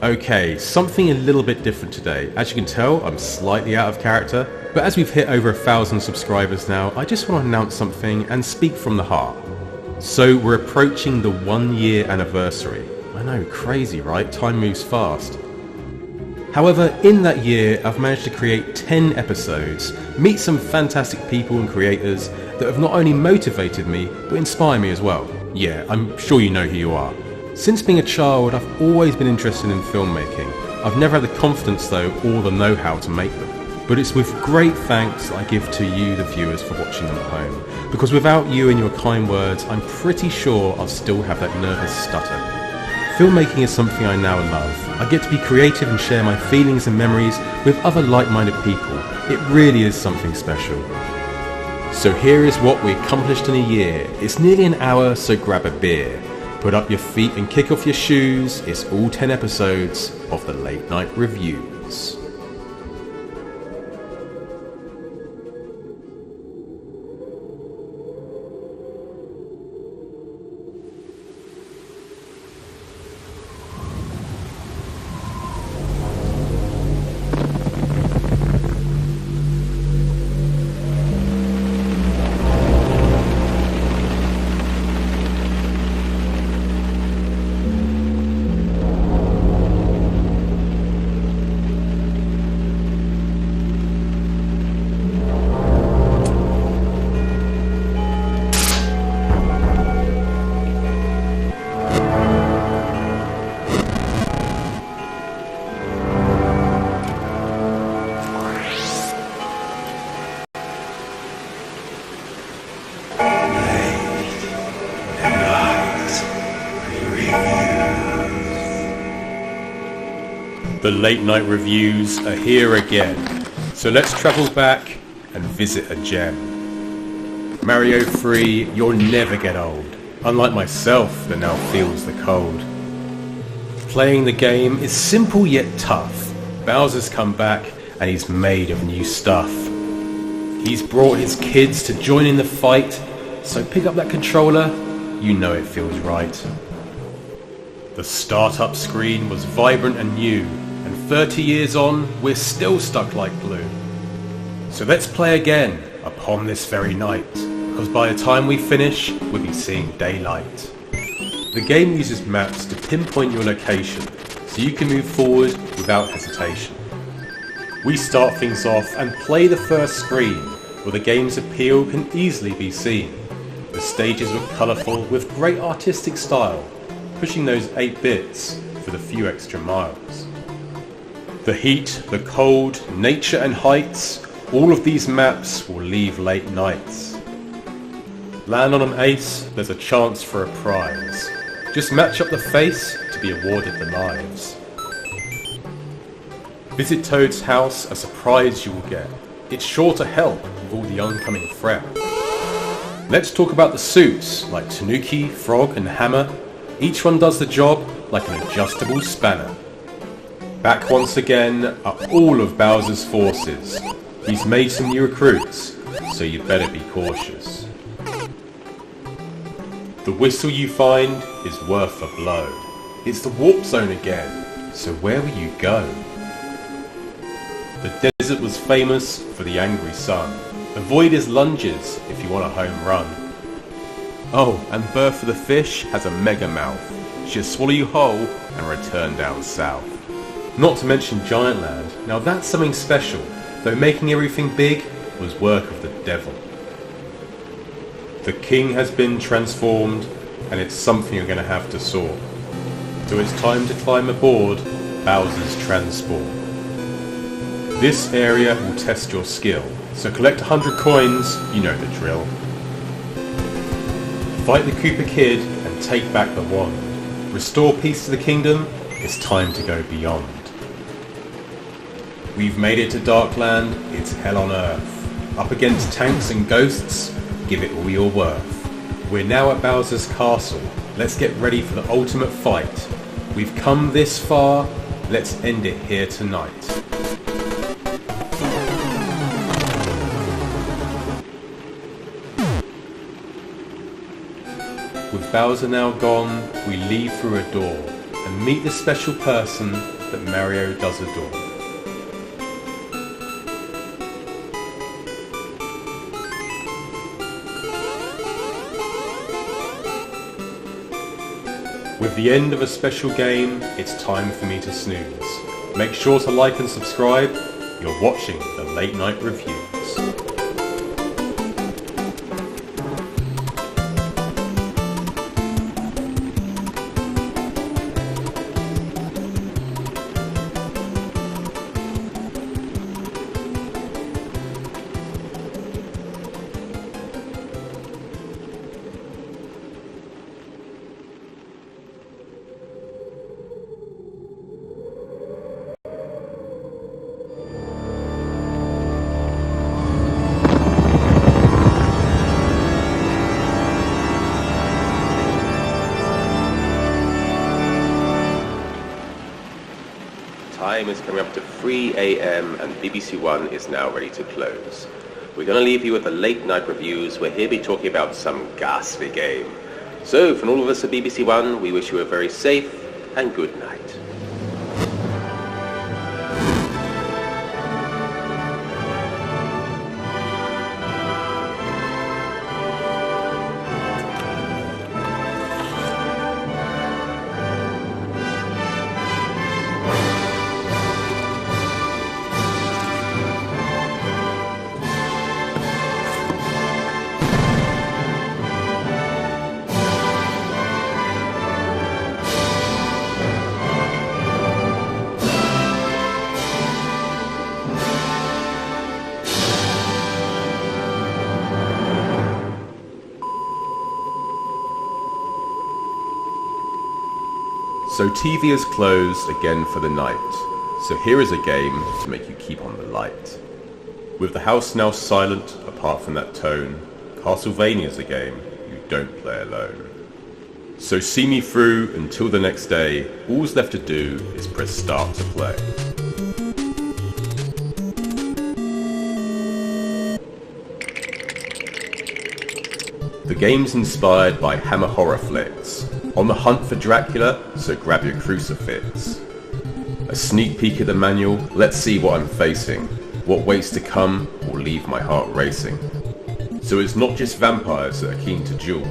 Okay, something a little bit different today. As you can tell, I'm slightly out of character, but as we've hit over 1,000 subscribers now, I just want to announce something and speak from the heart. So we're approaching the 1 year anniversary. I know, crazy, right? Time moves fast. However, in that year, I've managed to create 10 episodes, meet some fantastic people and creators that have not only motivated me, but inspired me as well. Yeah, I'm sure you know who you are. Since being a child, I've always been interested in filmmaking. I've never had the confidence though, or the know-how to make them. But it's with great thanks I give to you, the viewers, for watching them at home. Because without you and your kind words, I'm pretty sure I'll still have that nervous stutter. Filmmaking is something I now love. I get to be creative and share my feelings and memories with other like-minded people. It really is something special. So here is what we accomplished in a year. It's nearly an hour, so grab a beer. Put up your feet and kick off your shoes. It's all 10 episodes of the Late Night Reviews. The Late Night Reviews are here again, so let's travel back and visit a gem. Mario 3, you'll never get old, unlike myself that now feels the cold. Playing the game is simple yet tough. Bowser's come back and he's made of new stuff. He's brought his kids to join in the fight, so pick up that controller, you know it feels right. The startup screen was vibrant and new, and 30 years on, we're still stuck like glue. So let's play again upon this very night, because by the time we finish, we'll be seeing daylight. The game uses maps to pinpoint your location, so you can move forward without hesitation. We start things off and play the first screen, where the game's appeal can easily be seen. The stages were colourful with great artistic style, pushing those 8 bits for the few extra miles. The heat, the cold, nature and heights, all of these maps will leave late nights. Land on an ace, there's a chance for a prize. Just match up the face to be awarded the lives. Visit Toad's house, a surprise you will get. It's sure to help with all the oncoming threat. Let's talk about the suits, like Tanuki, Frog and Hammer. Each one does the job like an adjustable spanner. Back once again are all of Bowser's forces. He's made some new recruits, so you better be cautious. The whistle you find is worth a blow. It's the warp zone again, so where will you go? The desert was famous for the angry sun. Avoid his lunges if you want a home run. Oh, and Bertha the fish has a mega mouth. She'll swallow you whole and return down south. Not to mention Giant Land. Now that's something special, though making everything big was work of the devil. The king has been transformed, and it's something you're going to have to sort. So it's time to climb aboard Bowser's transport. This area will test your skill, so collect 100 coins, you know the drill. Fight the Koopa Kid and take back the wand. Restore peace to the kingdom, it's time to go beyond. We've made it to Darkland, it's hell on earth. Up against tanks and ghosts, give it all you're worth. We're now at Bowser's castle, let's get ready for the ultimate fight. We've come this far, let's end it here tonight. With Bowser now gone, we leave through a door and meet the special person that Mario does adore. With the end of a special game, it's time for me to snooze. Make sure to like and subscribe. You're watching the Late Night Reviews. Time is coming up to 3 AM and BBC One is now ready to close. We're going to leave you with the Late Night Reviews. We're here to be talking about some ghastly game. So from all of us at BBC One, we wish you a very safe and good night. So TV is closed again for the night. So here is a game to make you keep on the light. With the house now silent, apart from that tone, Castlevania's a game you don't play alone. So see me through until the next day. All's left to do is press start to play. The game's inspired by Hammer horror flicks. On the hunt for Dracula, so grab your crucifix. A sneak peek at the manual, let's see what I'm facing. What waits to come will leave my heart racing. So it's not just vampires that are keen to duel,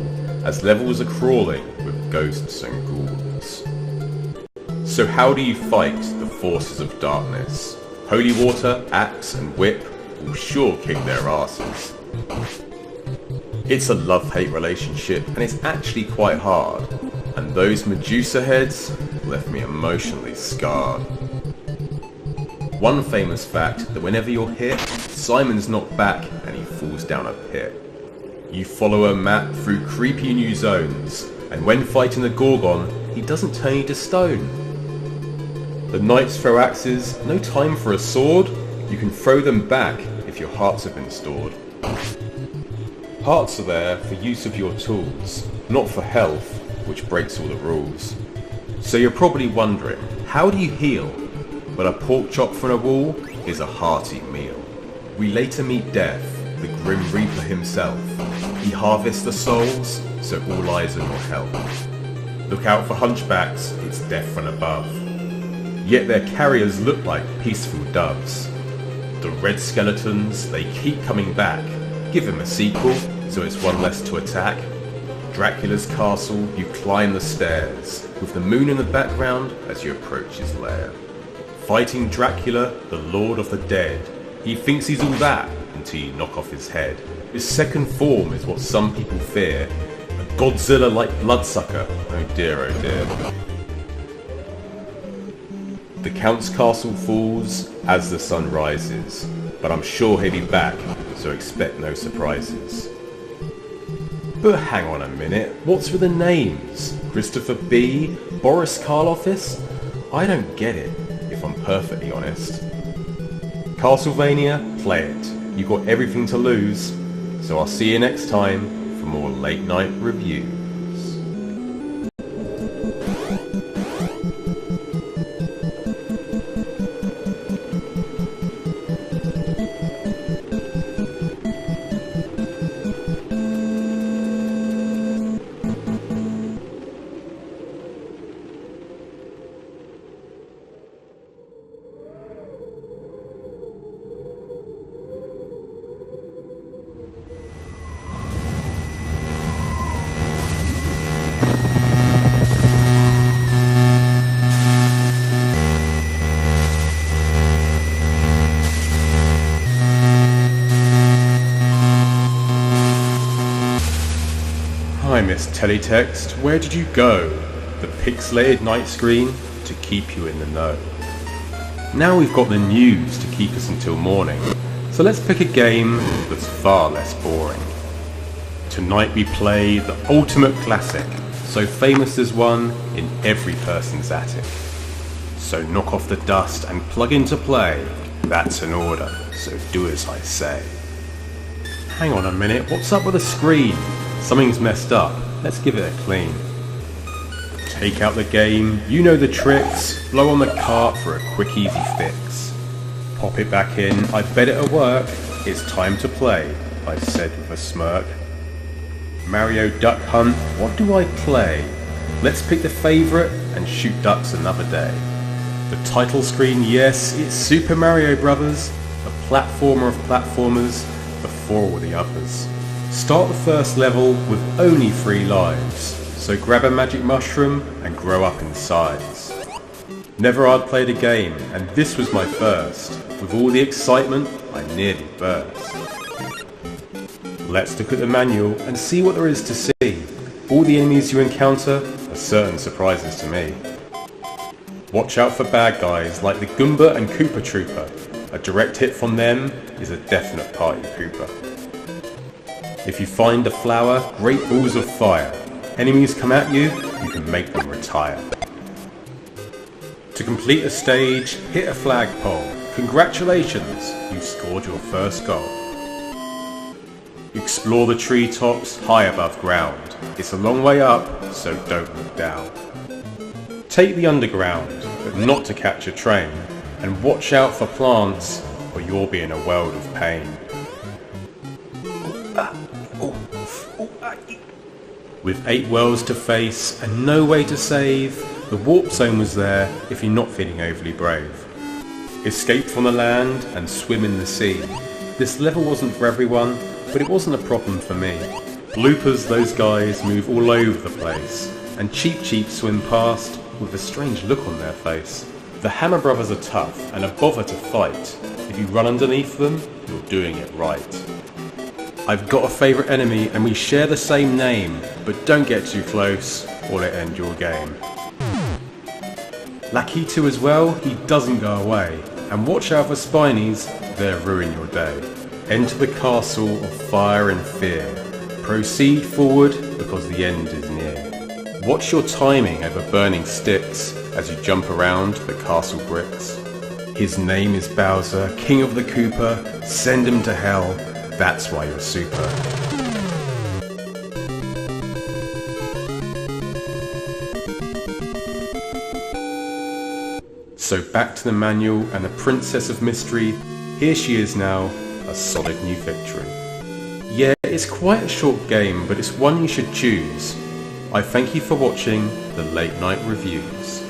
as levels are crawling with ghosts and ghouls. So how do you fight the forces of darkness? Holy water, axe and whip will sure kick their asses. It's a love-hate relationship, and it's actually quite hard. And those Medusa heads left me emotionally scarred. One famous fact that whenever you're hit, Simon's knocked back and he falls down a pit. You follow a map through creepy new zones, and when fighting the Gorgon, he doesn't turn you to stone. The knights throw axes, no time for a sword. You can throw them back if your hearts have been stored. Hearts are there for use of your tools, not for health, which breaks all the rules. So you're probably wondering, how do you heal? Well, a pork chop from a wall is a hearty meal. We later meet Death, the Grim Reaper himself. He harvests the souls, so all eyes on your health. Look out for hunchbacks, it's death from above. Yet their carriers look like peaceful doves. The red skeletons, they keep coming back. Give him a sequel, so it's one less to attack. Dracula's castle, you climb the stairs, with the moon in the background as you approach his lair. Fighting Dracula, the Lord of the Dead. He thinks he's all that, until you knock off his head. His second form is what some people fear. A Godzilla-like bloodsucker, oh dear, oh dear. The Count's castle falls as the sun rises, but I'm sure he'll be back, so expect no surprises. But hang on a minute, what's with the names? Christopher B? Boris Karloffis? I don't get it, if I'm perfectly honest. Castlevania, play it. You've got everything to lose, so I'll see you next time for more Late Night Reviews. Hi Miss Teletext, where did you go? The pixelated night screen to keep you in the know. Now we've got the news to keep us until morning, so let's pick a game that's far less boring. Tonight we play the ultimate classic, so famous there's one in every person's attic. So knock off the dust and plug into play. That's an order, so do as I say. Hang on a minute, what's up with the screen? Something's messed up, let's give it a clean. Take out the game, you know the tricks, blow on the cart for a quick easy fix. Pop it back in, I bet it'll work, it's time to play, I said with a smirk. Mario Duck Hunt, what do I play? Let's pick the favourite and shoot ducks another day. The title screen, yes, it's Super Mario Brothers, the platformer of platformers before all the others. Start the first level with only 3 lives, so grab a magic mushroom and grow up in size. Never I'd played a game, and this was my first. With all the excitement, I nearly burst. Let's look at the manual and see what there is to see. All the enemies you encounter are certain surprises to me. Watch out for bad guys like the Goomba and Koopa Trooper. A direct hit from them is a definite party pooper. If you find a flower, great balls of fire. Enemies come at you, you can make them retire. To complete a stage, hit a flagpole. Congratulations, you scored your first goal. Explore the treetops high above ground. It's a long way up, so don't look down. Take the underground, but not to catch a train, and watch out for plants, or you'll be in a world of pain. With 8 worlds to face and no way to save, the warp zone was there if you're not feeling overly brave. Escape from the land and swim in the sea. This level wasn't for everyone, but it wasn't a problem for me. Bloopers, those guys move all over the place, and Cheep swim past with a strange look on their face. The Hammer Brothers are tough and a bother to fight. If you run underneath them, you're doing it right. I've got a favourite enemy and we share the same name, but don't get too close or it'll end your game. Lakitu as well, he doesn't go away, and watch out for Spinies, they'll ruin your day. Enter the castle of fire and fear. Proceed forward because the end is near. Watch your timing over burning sticks as you jump around the castle bricks. His name is Bowser, King of the Koopa, send him to hell, that's why you're super. So back to the manual and the Princess of Mystery, here she is now, a solid new victory. Yeah, it's quite a short game, but it's one you should choose. I thank you for watching the Late Night Reviews.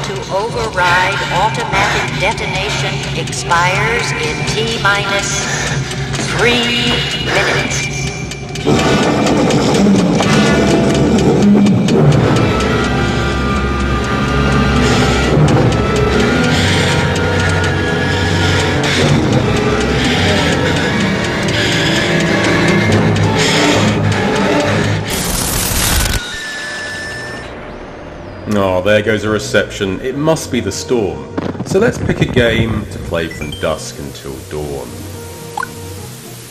to override automatic detonation expires in T-minus 3 minutes. Oh, there goes a reception. It must be the storm. So let's pick a game to play from dusk until dawn.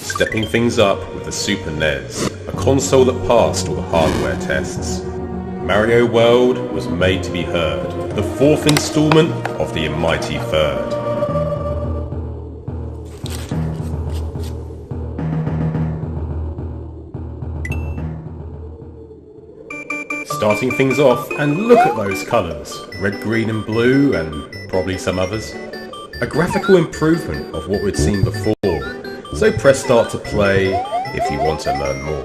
Stepping things up with the Super NES, a console that passed all the hardware tests. Mario World was made to be heard, the fourth installment of the mighty third. Starting things off, and look at those colours, red, green and blue, and probably some others. A graphical improvement of what we'd seen before, so press start to play if you want to learn more.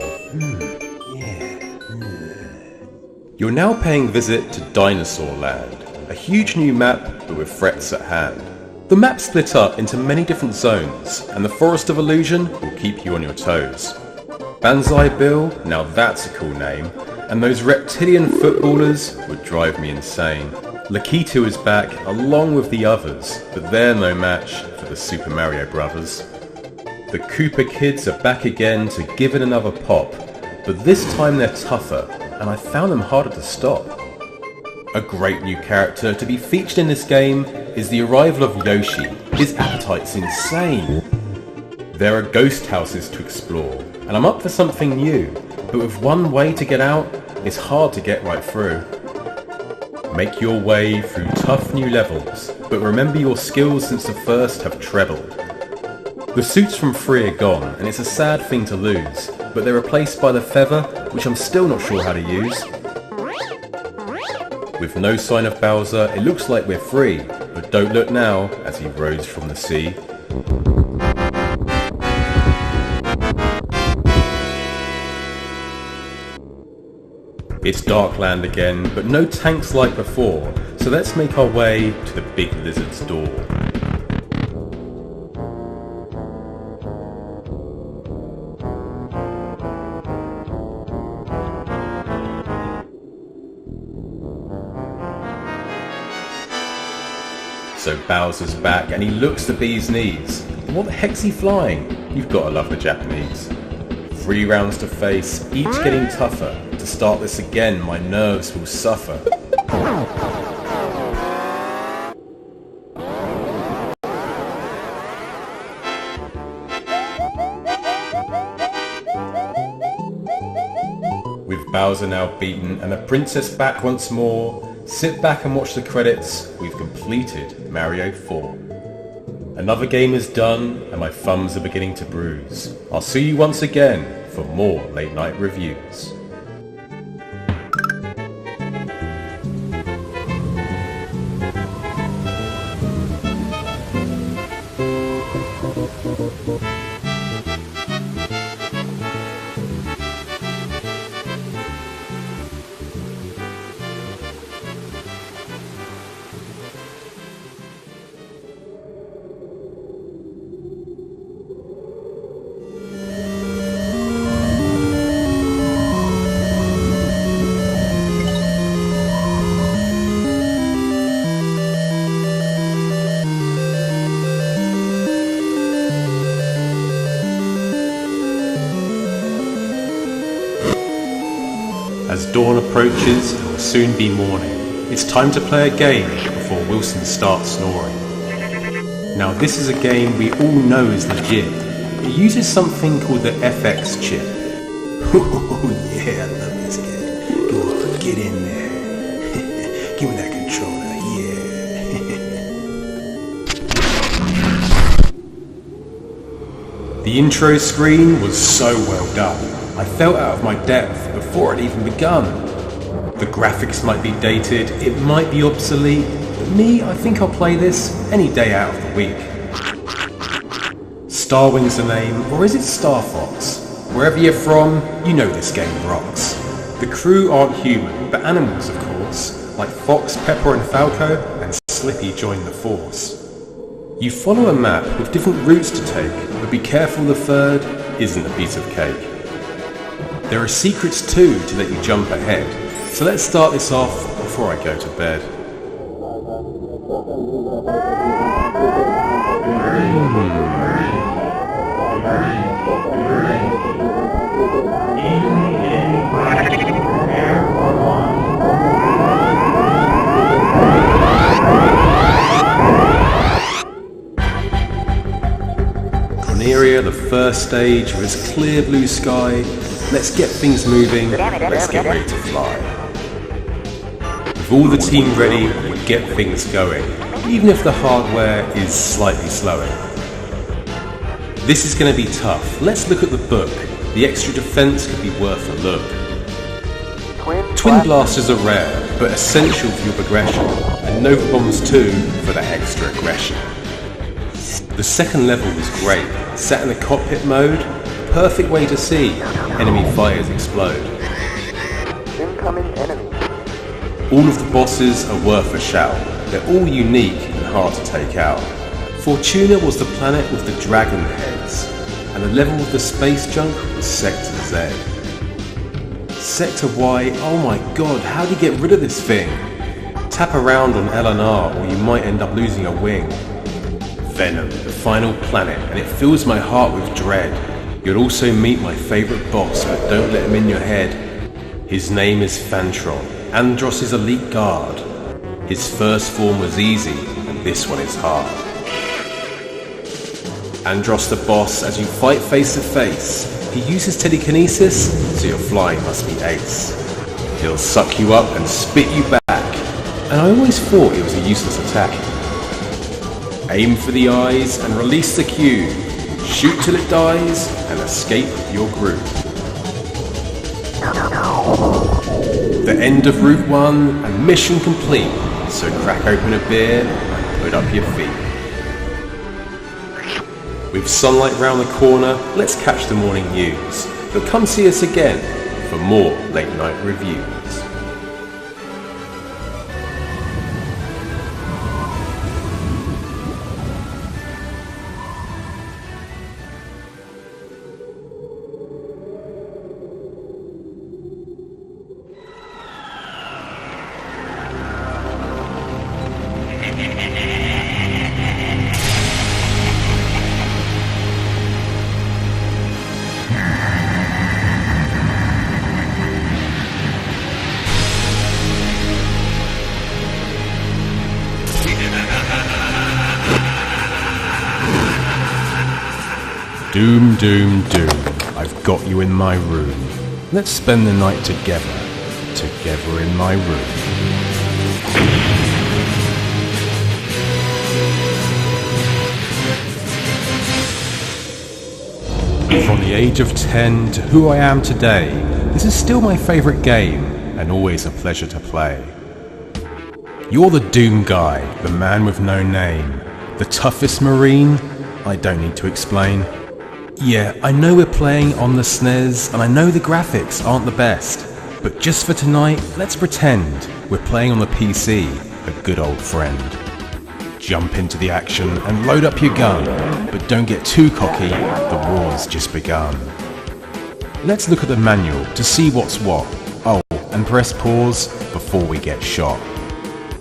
You're now paying visit to Dinosaur Land, a huge new map but with threats at hand. The map split up into many different zones, and the Forest of Illusion will keep you on your toes. Banzai Bill, now that's a cool name, and those reptilian footballers would drive me insane. Lakitu is back along with the others, but they're no match for the Super Mario Brothers. The Koopa kids are back again to give it another pop, but this time they're tougher, and I found them harder to stop. A great new character to be featured in this game is the arrival of Yoshi. His appetite's insane. There are ghost houses to explore, and I'm up for something new, but with one way to get out, it's hard to get right through. Make your way through tough new levels, but remember your skills since the first have trebled. The suits from 3 are gone, and it's a sad thing to lose, but they're replaced by the feather, which I'm still not sure how to use. With no sign of Bowser, it looks like we're free, but don't look now as he rose from the sea. It's Darkland again, but no tanks like before, so let's make our way to the big lizard's door. So Bowser's back and he looks the bee's knees. What the heck's he flying? You've got to love the Japanese. 3 rounds to face, each getting tougher. To start this again, my nerves will suffer. With Bowser now beaten and the princess back once more, sit back and watch the credits. We've completed Mario 4. Another game is done and my thumbs are beginning to bruise. I'll see you once again for more late night reviews. As dawn approaches, it will soon be morning. It's time to play a game before Wilson starts snoring. Now this is a game we all know is legit. It uses something called the FX chip. Oh yeah, I love this game. Go on, get in there. Give me that controller, yeah. The intro screen was so well done. I felt out of my depth before it even begun. The graphics might be dated, it might be obsolete, but me, I think I'll play this any day out of the week. Starwing's the name, or is it Starfox? Wherever you're from, you know this game rocks. The crew aren't human, but animals of course. like Fox, Pepper and Falco, and Slippy join the force. You follow a map with different routes to take, but be careful the third isn't a piece of cake. There are secrets too to let you jump ahead, so let's start this off before I go to bed. Area, the first stage with its clear blue sky. Let's get things moving, let's get ready to fly. With all the team ready, we get things going, even if the hardware is slightly slowing. This is going to be tough. Let's look at the book. The extra defense could be worth a look. Twin blasters are rare, but essential for your progression, and no bombs too for that extra aggression. The second level was great. Sat in the cockpit mode, perfect way to see enemy fires explode. Incoming enemy. All of the bosses are worth a shout. They're all unique and hard to take out. Fortuna was the planet with the dragon heads, and the level of the space junk was Sector Z. Sector Y, oh my god, how do you get rid of this thing? Tap around on L and R or you might end up losing a wing. Venom, the final planet, and it fills my heart with dread. You'll also meet my favourite boss, but don't let him in your head. His name is Phantron, Andros' elite guard. His first form was easy, and this one is hard. Andros the boss, as you fight face to face. He uses telekinesis, so your flying must be ace. He'll suck you up and spit you back, and I always thought it was a useless attack. Aim for the eyes and release the cue. Shoot till it dies and escape your group. The end of Route 1 and mission complete. So crack open a beer and put up your feet. With sunlight round the corner, let's catch the morning news. But come see us again for more late night reviews. Doom, doom, doom, I've got you in my room. Let's spend the night together in my room. From the age of 10 to who I am today, this is still my favourite game, and always a pleasure to play. You're the Doom guy, the man with no name, the toughest marine, I don't need to explain. Yeah, I know we're playing on the SNES, and I know the graphics aren't the best, but just for tonight, let's pretend we're playing on the PC, a good old friend. Jump into the action and load up your gun, but don't get too cocky, the war's just begun. Let's look at the manual to see what's what. Oh, and press pause before we get shot.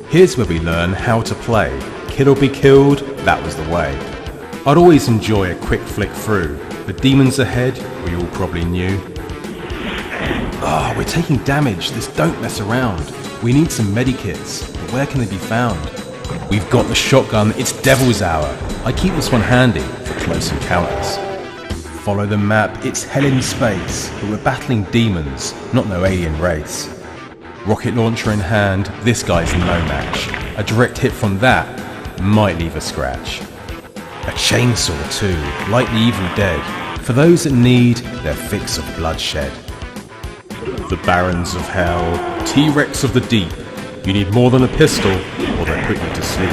Here's where we learn how to play. Kill or be killed, that was the way. I'd always enjoy a quick flick through. The demons ahead, we all probably knew. We're taking damage, this don't mess around. We need some medikits, but where can they be found? We've got the shotgun, it's Devil's Hour. I keep this one handy for close encounters. Follow the map, it's hell in space, but we're battling demons, not no alien race. Rocket launcher in hand, this guy's no match. A direct hit from that might leave a scratch. A chainsaw too, like the Evil Dead, for those that need their fix of bloodshed. The Barons of Hell, T-Rex of the Deep. You need more than a pistol, or they'll put you to sleep.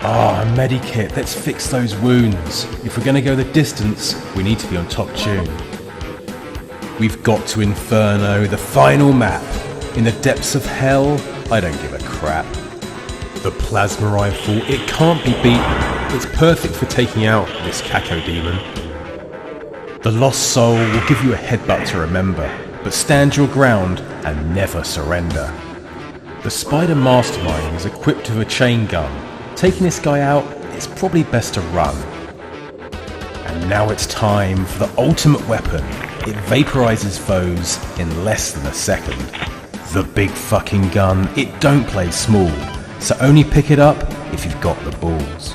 A medikit, let's fix those wounds. If we're gonna go the distance, we need to be on top tune. We've got to Inferno, the final map. In the depths of hell, I don't give a crap. The plasma rifle, it can't be beaten. It's perfect for taking out this Caco demon. The lost soul will give you a headbutt to remember, but stand your ground and never surrender. The Spider Mastermind is equipped with a chain gun. Taking this guy out, it's probably best to run. And now it's time for the ultimate weapon. It vaporizes foes in less than a second. The big fucking gun, it don't play small, so only pick it up if you've got the balls.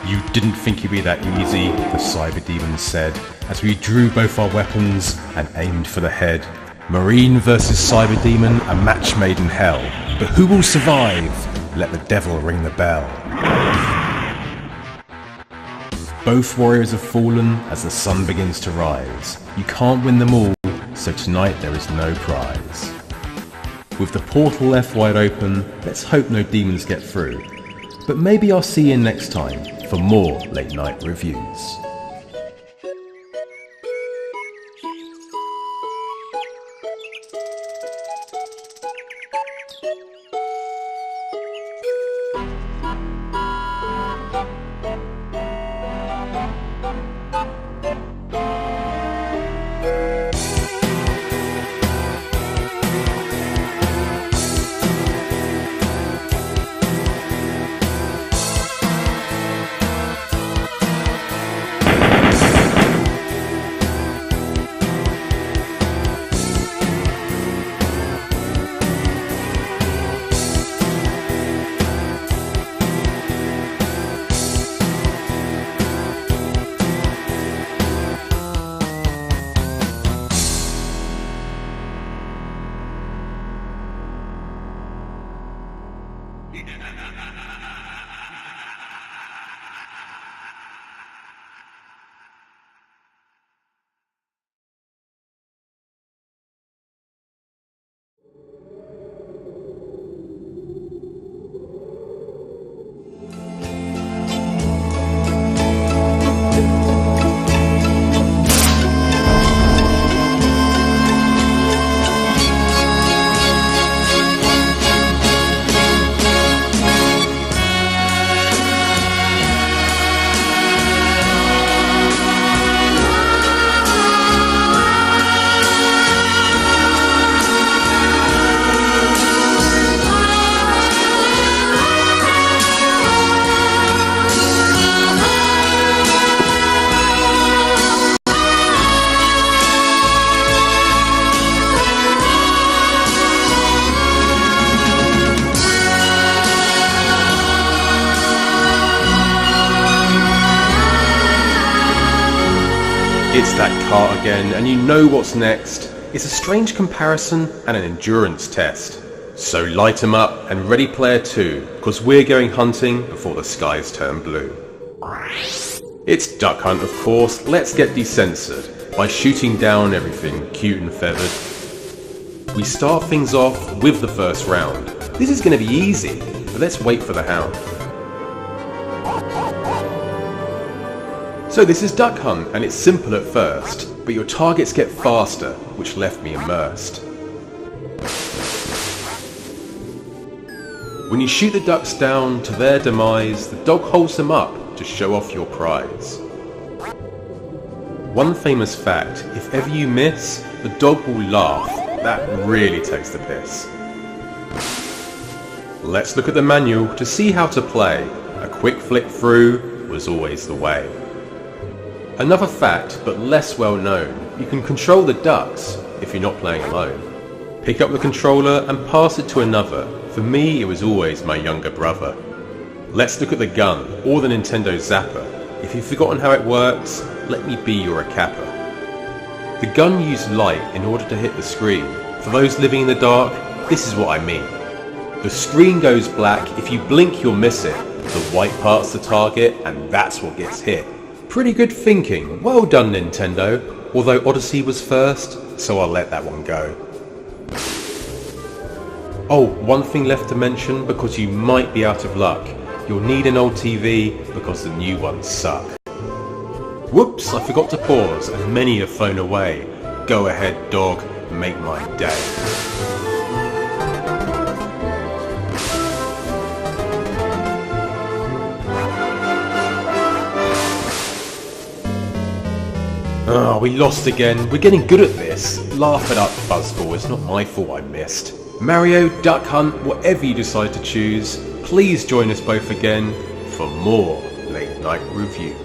You didn't think it'd be that easy, the Cyber Demon said, as we drew both our weapons and aimed for the head. Marine versus Cyber Demon, a match made in hell. But who will survive? Let the devil ring the bell. Both warriors have fallen as the sun begins to rise. You can't win them all, so tonight there is no prize. With the portal left wide open, let's hope no demons get through. But maybe I'll see you next time for more late night reviews. It's that car again, and you know what's next. It's a strange comparison and an endurance test. So light 'em up and ready player 2, because we're going hunting before the skies turn blue. It's Duck Hunt, of course. Let's get decensored by shooting down everything cute and feathered. We start things off with the first round. This is going to be easy, but let's wait for the hound. So this is Duck Hunt, and it's simple at first, but your targets get faster, which left me immersed. When you shoot the ducks down to their demise, the dog holds them up to show off your prize. One famous fact, if ever you miss, the dog will laugh. That really takes the piss. Let's look at the manual to see how to play. A quick flick through was always the way. Another fact, but less well known, you can control the ducks if you're not playing alone. Pick up the controller and pass it to another. For me, it was always my younger brother. Let's look at the gun, or the Nintendo Zapper. If you've forgotten how it works, let me be your recapper. The gun used light in order to hit the screen. For those living in the dark, this is what I mean. The screen goes black, if you blink you'll miss it. The white part's the target, and that's what gets hit. Pretty good thinking, well done Nintendo, although Odyssey was first, so I'll let that one go. Oh, one thing left to mention, because you might be out of luck. You'll need an old TV, because the new ones suck. Whoops, I forgot to pause, and many have flown away. Go ahead dog, make my day. we lost again. We're getting good at this. Laugh it up, Buzzball. It's not my fault I missed. Mario, Duck Hunt, whatever you decide to choose, please join us both again for more Late Night Reviews.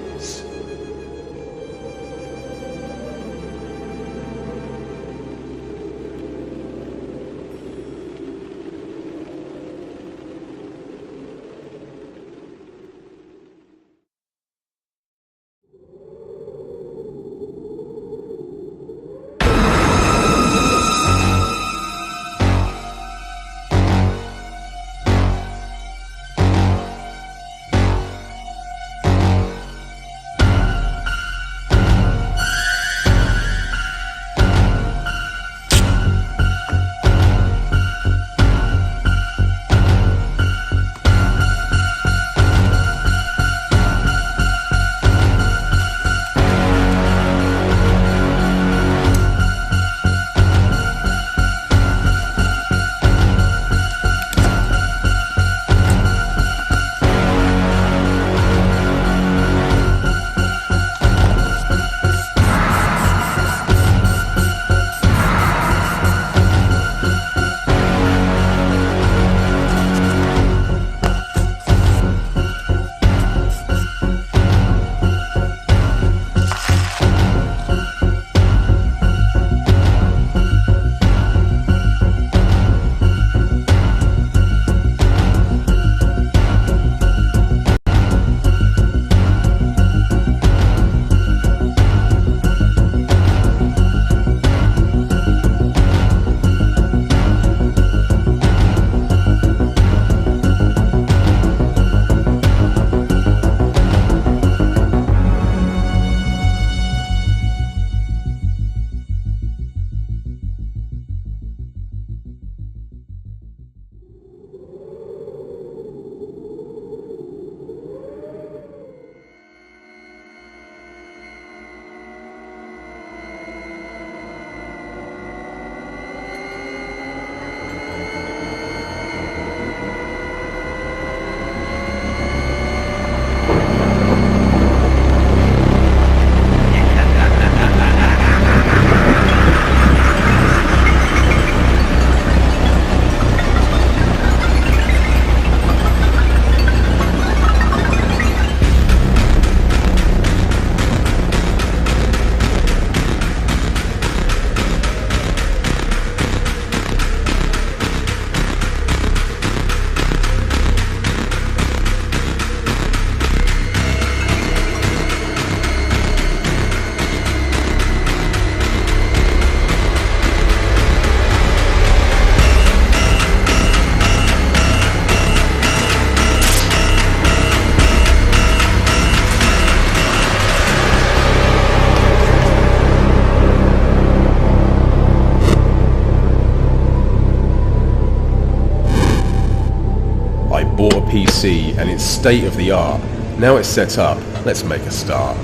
PC and it's state of the art. Now it's set up, let's make a start.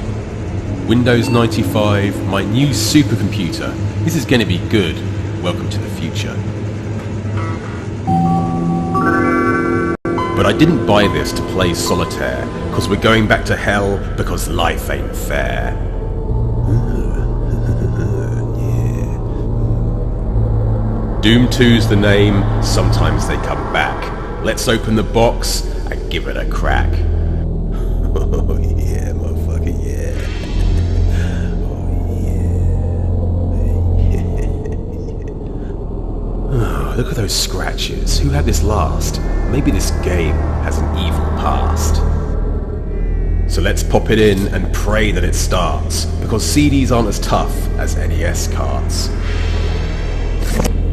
Windows 95, my new supercomputer. This is going to be good. Welcome to the future. But I didn't buy this to play solitaire, cause we're going back to hell because life ain't fair. Doom 2's the name, sometimes they come back. Let's open the box and give it a crack. Oh yeah, motherfucker, yeah. Oh yeah. Oh, look at those scratches. Who had this last? Maybe this game has an evil past. So let's pop it in and pray that it starts, because CDs aren't as tough as NES cards.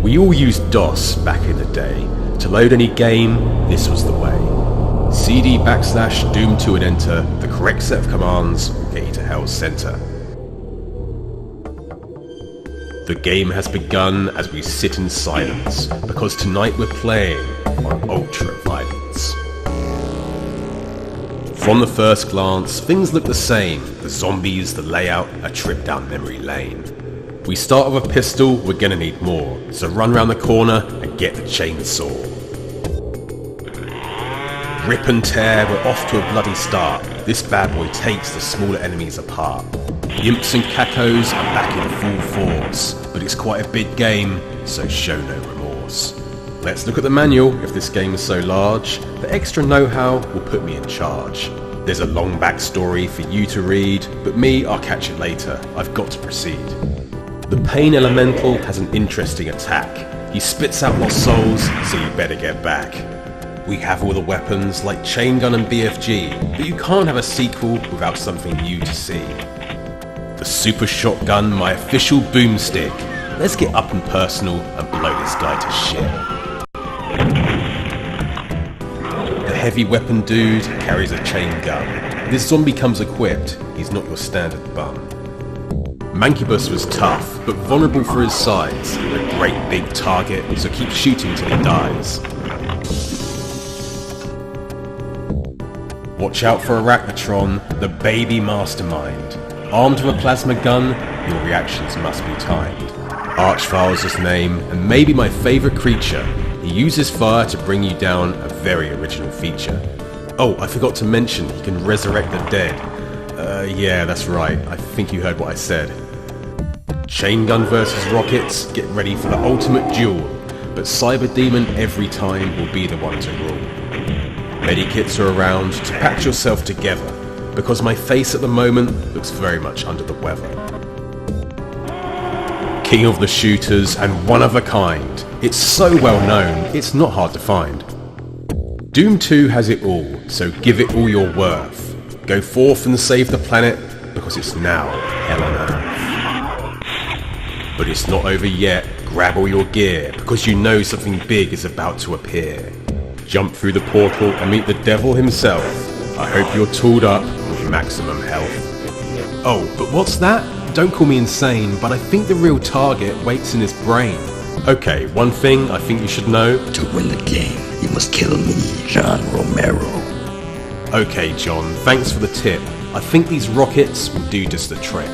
We all used DOS back in the day. To load any game, this was the way. CD / Doom 2 and enter, the correct set of commands will get you to Hell's Center. The game has begun as we sit in silence, because tonight we're playing on Ultra Violence. From the first glance, things look the same. The zombies, the layout, a trip down memory lane. We start with a pistol, we're gonna need more, so run round the corner and get the chainsaw. Rip and tear, we're off to a bloody start. This bad boy takes the smaller enemies apart. The imps and cacos are back in full force, but it's quite a big game, so show no remorse. Let's look at the manual. If this game is so large, the extra know-how will put me in charge. There's a long backstory for you to read, but me, I'll catch it later. I've got to proceed. The Pain Elemental has an interesting attack. He spits out lost souls, so you better get back. We have all the weapons like chain gun and BFG, but you can't have a sequel without something new to see. The super shotgun, my official boomstick. Let's get up and personal and blow this guy to shit. The heavy weapon dude carries a chain gun. This zombie comes equipped, he's not your standard bum. Mancubus was tough, but vulnerable for his size. A great big target, so keep shooting till he dies. Watch out for Arachnotron, the baby mastermind. Armed with a plasma gun, your reactions must be timed. Archvile's his name, and maybe my favourite creature. He uses fire to bring you down, a very original feature. Oh, I forgot to mention, he can resurrect the dead. Yeah, that's right, I think you heard what I said. Chain gun versus rockets, get ready for the ultimate duel. But Cyber Demon every time will be the one to rule. Medikits are around to patch yourself together, because my face at the moment looks very much under the weather. King of the shooters and one of a kind. It's so well known, it's not hard to find. Doom 2 has it all, so give it all your worth. Go forth and save the planet, because it's now hell on earth. But it's not over yet, grab all your gear, because you know something big is about to appear. Jump through the portal and meet the devil himself. I hope you're tooled up with maximum health. Oh, but what's that? Don't call me insane, but I think the real target waits in his brain. Okay, one thing I think you should know. To win the game, you must kill me, John Romero. Okay, John, thanks for the tip. I think these rockets will do just the trick.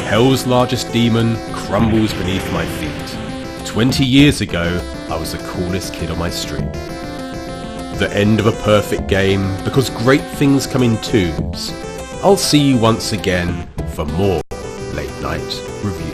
Hell's largest demon crumbles beneath my feet. 20 years ago, I was the coolest kid on my street. The end of a perfect game, because great things come in twos. I'll see you once again for more late night reviews.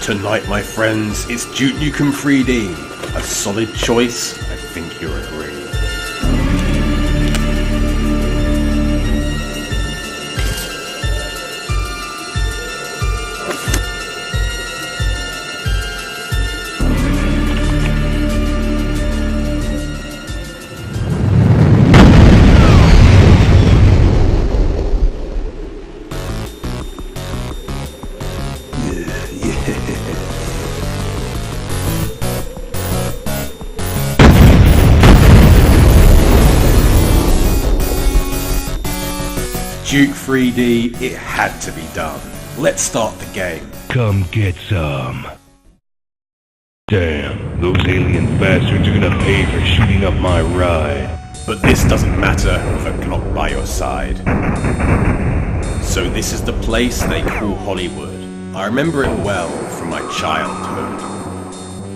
Tonight, my friends, it's Duke Nukem 3D. A solid choice, I think you'll agree. Duke 3D, it had to be done. Let's start the game. Come get some. Damn, those alien bastards are gonna pay for shooting up my ride. But this doesn't matter with a Glock by your side. So this is the place they call Hollywood. I remember it well from my childhood.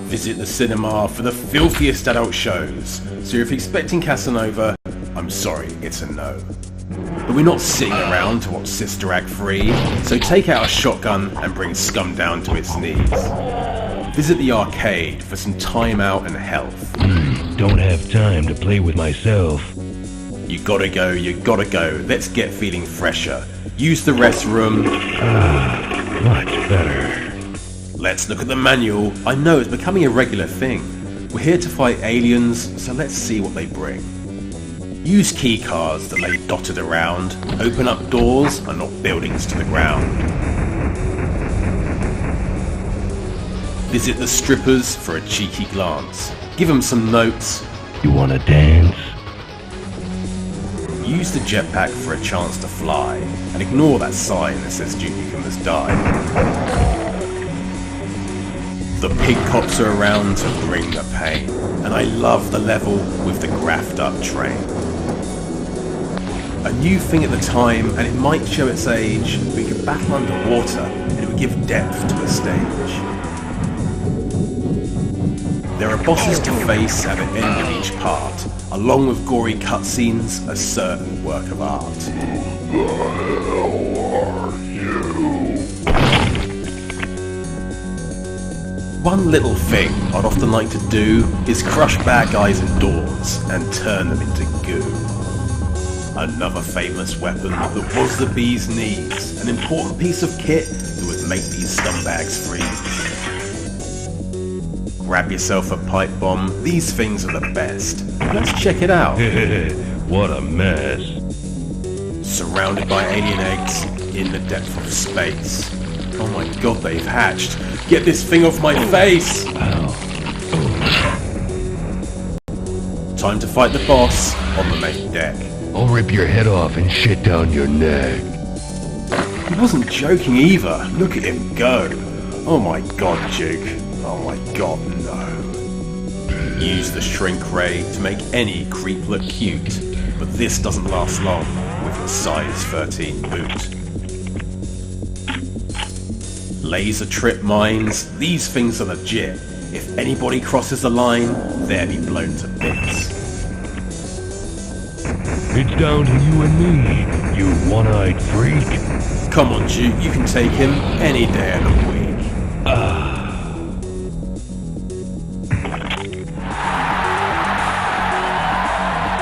Visit the cinema for the filthiest adult shows. So if you're expecting Casanova, I'm sorry, it's a no. But we're not sitting around to watch Sister Act 3, so take out a shotgun and bring scum down to its knees. Visit the arcade for some time out and health. Don't have time to play with myself. You gotta go, let's get feeling fresher. Use the restroom. Much better. Let's look at the manual. I know it's becoming a regular thing. We're here to fight aliens, so let's see what they bring. Use key cards that lay dotted around, open up doors and knock buildings to the ground. Visit the strippers for a cheeky glance. Give them some notes. You wanna dance? Use the jetpack for a chance to fly, and ignore that sign that says Duplicum has died. The pig cops are around to bring the pain, and I love the level with the graphed up train. A new thing at the time, and it might show its age, we could battle underwater, and it would give depth to a stage. There are bosses to face at the end of each part, along with gory cutscenes, a certain work of art. One little thing I'd often like to do is crush bad guys indoors and turn them into goo. Another famous weapon that was the bee's knees, an important piece of kit that would make these scumbags freeze. Grab yourself a pipe bomb, these things are the best. Let's check it out. What a mess. Surrounded by alien eggs in the depth of space. Oh my god, they've hatched. Get this thing off my face! Time to fight the boss on the main deck. I'll rip your head off and shit down your neck. He wasn't joking either. Look at him go. Oh my god, Duke. Oh my god, no. Use the shrink ray to make any creep look cute, but this doesn't last long with your size 13 boot. Laser trip mines, these things are legit. If anybody crosses the line, they'll be blown to bits. It's down to you and me, you one-eyed freak. Come on, Duke, you can take him any day of the week.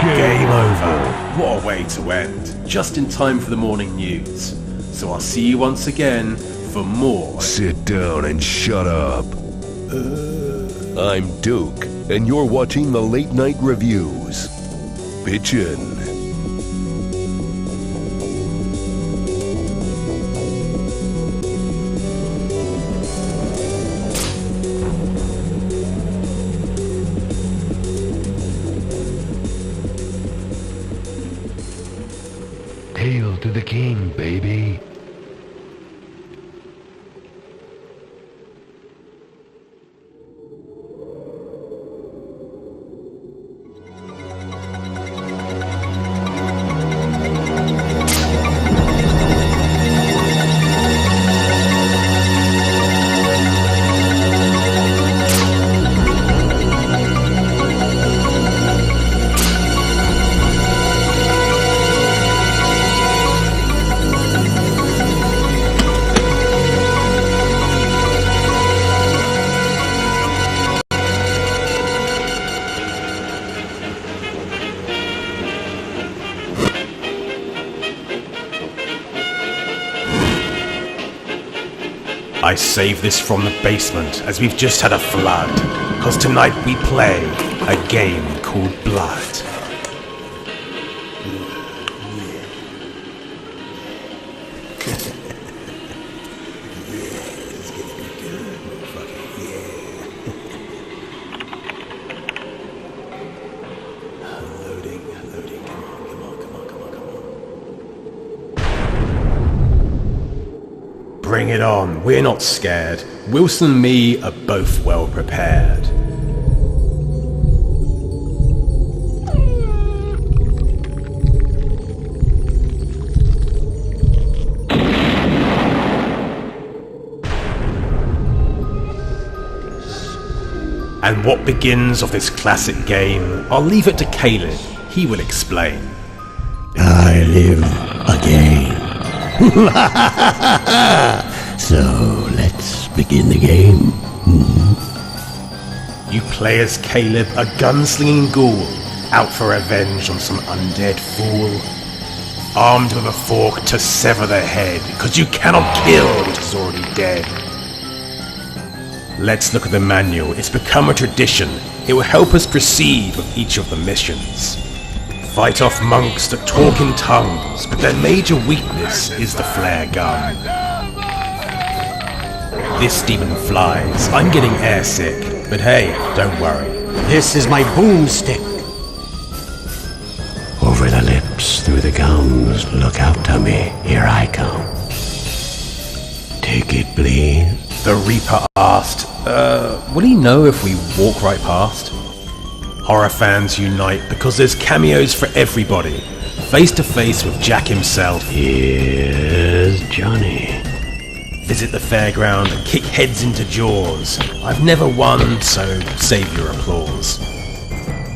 Game over. What a way to end. Just in time for the morning news. So I'll see you once again for more. Sit down and shut up. I'm Duke, and you're watching the Late Night Reviews. Pitch in. Hail to the king, baby. I saved this from the basement as we've just had a flood, cause tonight we play a game called Blood. Bring it on, we're not scared. Wilson and me are both well prepared. And what begins of this classic game, I'll leave it to Caleb. He will explain. I live again. So let's begin the game. You play as Caleb, a gunslinging ghoul, out for revenge on some undead fool. Armed with a fork to sever their head, cause you cannot kill what is already dead. Let's look at the manual. It's become a tradition. It will help us proceed with each of the missions. Fight off monks that talk in tongues, but their major weakness is the flare gun. This demon flies. I'm getting airsick, but hey, don't worry. This is my boomstick. Over the lips, through the gums, look out, Tummy, here I come. Take it, please. The Reaper asked, will he know if we walk right past? Horror fans unite because there's cameos for everybody. Face to face with Jack himself. Here's Johnny. Visit the fairground and kick heads into jaws. I've never won, so save your applause.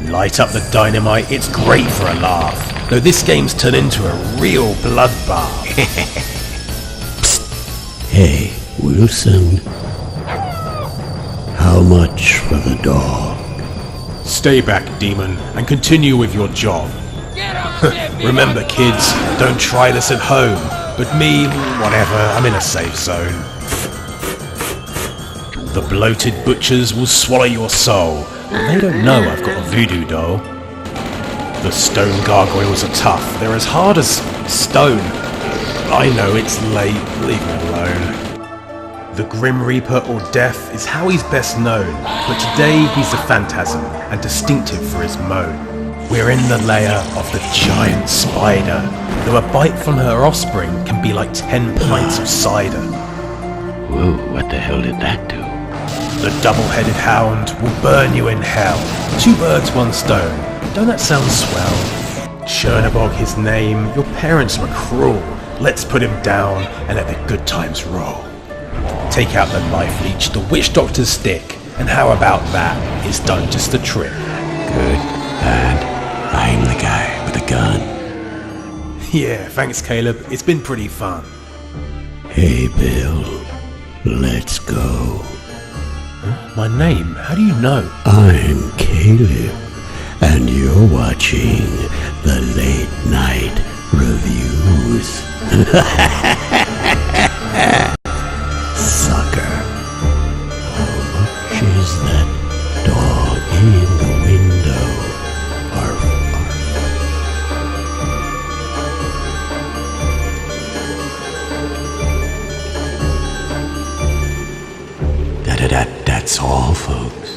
Light up the dynamite, it's great for a laugh. Though this game's turned into a real bloodbath. Hey, Wilson. How much for the dog? Stay back, demon, and continue with your job. Remember, kids, don't try this at home. But me, whatever, I'm in a safe zone. The bloated butchers will swallow your soul. They don't know I've got a voodoo doll. The stone gargoyles are tough. They're as hard as stone. I know it's late. Leave me alone. The Grim Reaper or Death is how he's best known, but today he's the Phantasm and distinctive for his moan. We're in the lair of the giant spider, though a bite from her offspring can be like 10 pints of cider. Whoa, what the hell did that do? The double-headed hound will burn you in hell. 2 birds, 1 stone. Don't that sound swell? Chernabog his name, your parents were cruel. Let's put him down and let the good times roll. Take out the life leech, the witch doctor's stick, and how about that? It's done just a trick. Good, bad. I'm the guy with the gun. Yeah, thanks Caleb, it's been pretty fun. Hey Bill, let's go. My name? How do you know? I'm Caleb, and you're watching the Late Night Reviews. Sucker. How much is that dog in the window? Arf, arf. That's all, folks.